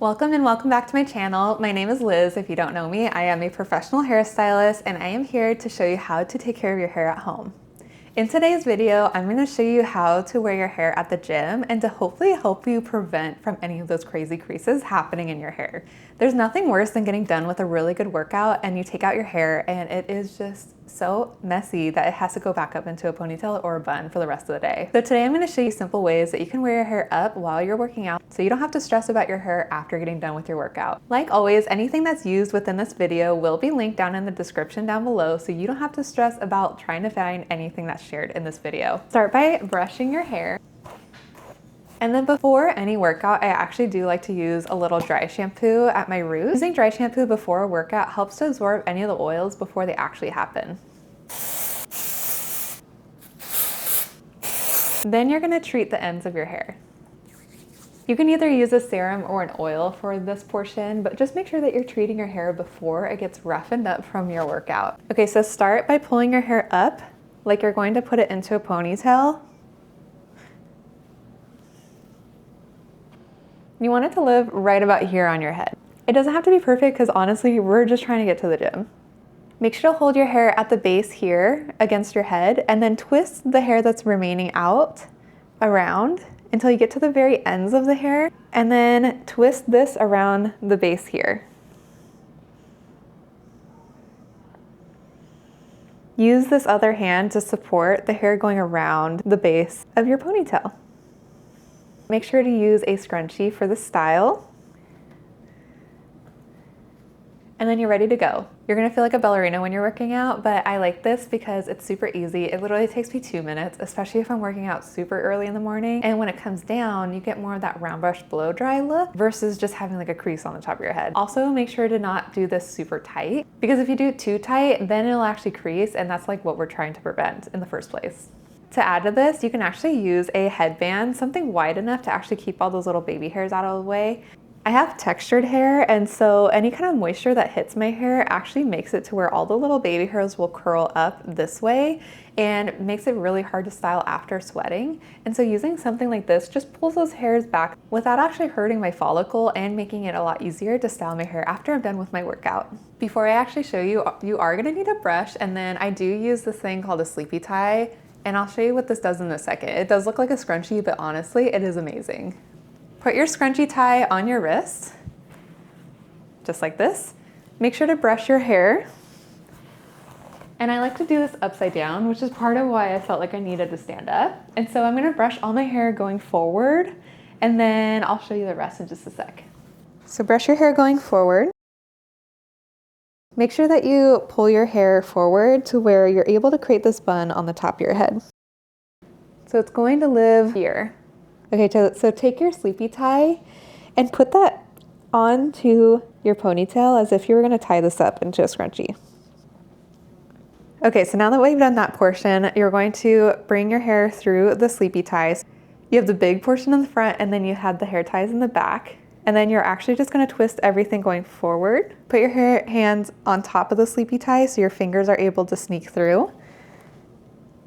Welcome and welcome back to my channel. My name is Liz. If you don't know me, I am a professional hairstylist and I am here to show you how to take care of your hair at home. In today's video, I'm going to show you how to wear your hair at the gym and to hopefully help you prevent from any of those crazy creases happening in your hair. There's nothing worse than getting done with a really good workout and you take out your hair and it is just so messy that it has to go back up into a ponytail or a bun for the rest of the day. So today I'm going to show you simple ways that you can wear your hair up while you're working out so you don't have to stress about your hair after getting done with your workout. Like always, anything that's used within this video will be linked down in the description down below so you don't have to stress about trying to find anything that's shared in this video. Start by brushing your hair. And then before any workout, I actually do like to use a little dry shampoo at my roots. Using dry shampoo before a workout helps to absorb any of the oils before they actually happen. Then you're gonna treat the ends of your hair. You can either use a serum or an oil for this portion, but just make sure that you're treating your hair before it gets roughened up from your workout. Okay, so start by pulling your hair up like you're going to put it into a ponytail. You want it to live right about here on your head. It doesn't have to be perfect because honestly, we're just trying to get to the gym. Make sure to hold your hair at the base here against your head and then twist the hair that's remaining out around until you get to the very ends of the hair and then twist this around the base here. Use this other hand to support the hair going around the base of your ponytail. Make sure to use a scrunchie for the style. And then you're ready to go. You're gonna feel like a ballerina when you're working out, but I like this because it's super easy. It literally takes me 2 minutes, especially if I'm working out super early in the morning. And when it comes down, you get more of that round brush blow dry look versus just having like a crease on the top of your head. Also, make sure to not do this super tight because if you do it too tight, then it'll actually crease and that's like what we're trying to prevent in the first place. To add to this, you can actually use a headband, something wide enough to actually keep all those little baby hairs out of the way. I have textured hair, and so any kind of moisture that hits my hair actually makes it to where all the little baby hairs will curl up this way and makes it really hard to style after sweating. And so using something like this just pulls those hairs back without actually hurting my follicle and making it a lot easier to style my hair after I'm done with my workout. Before I actually show you, you are gonna need a brush, and then I do use this thing called a sleepy tie, and I'll show you what this does in a second. It does look like a scrunchie, but honestly, it is amazing. Put your scrunchie tie on your wrist, just like this. Make sure to brush your hair. And I like to do this upside down, which is part of why I felt like I needed to stand up. And so I'm gonna brush all my hair going forward, and then I'll show you the rest in just a sec. So brush your hair going forward. Make sure that you pull your hair forward to where you're able to create this bun on the top of your head. So it's going to live here. Okay, so take your sleepy tie and put that onto your ponytail as if you were gonna tie this up into a scrunchie. Okay, so now that we've done that portion, you're going to bring your hair through the sleepy ties. You have the big portion in the front and then you have the hair ties in the back. And then you're actually just gonna twist everything going forward. Put your hands on top of the sleepy tie so your fingers are able to sneak through.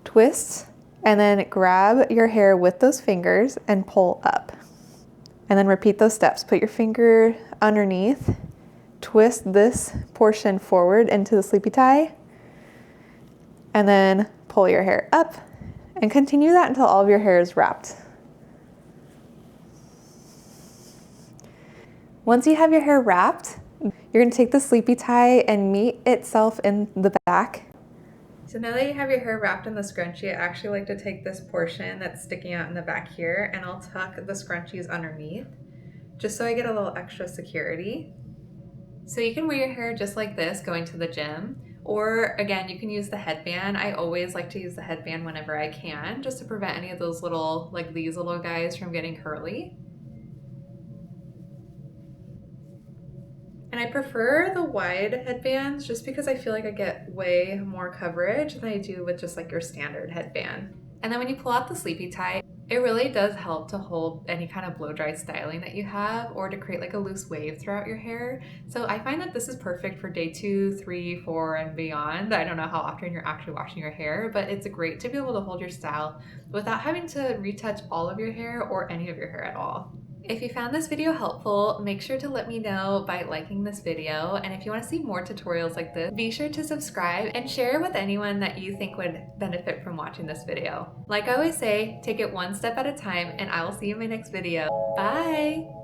Twist. And then grab your hair with those fingers and pull up. And then repeat those steps. Put your finger underneath, twist this portion forward into the sleepy tie, and then pull your hair up and continue that until all of your hair is wrapped. Once you have your hair wrapped, you're gonna take the sleepy tie and meet itself in the back. So now that you have your hair wrapped in the scrunchie, I actually like to take this portion that's sticking out in the back here and I'll tuck the scrunchies underneath just so I get a little extra security. So you can wear your hair just like this going to the gym, or again, you can use the headband. I always like to use the headband whenever I can just to prevent any of those little, like these little guys from getting curly. And I prefer the wide headbands just because I feel like I get way more coverage than I do with just like your standard headband. And then when you pull out the sleepy tie, it really does help to hold any kind of blow dry styling that you have or to create like a loose wave throughout your hair. So I find that this is perfect for day 2, 3, 4, and beyond. I don't know how often you're actually washing your hair, but it's great to be able to hold your style without having to retouch all of your hair or any of your hair at all. If you found this video helpful, make sure to let me know by liking this video. And if you want to see more tutorials like this, be sure to subscribe and share with anyone that you think would benefit from watching this video. Like I always say, take it one step at a time, and I will see you in my next video. Bye!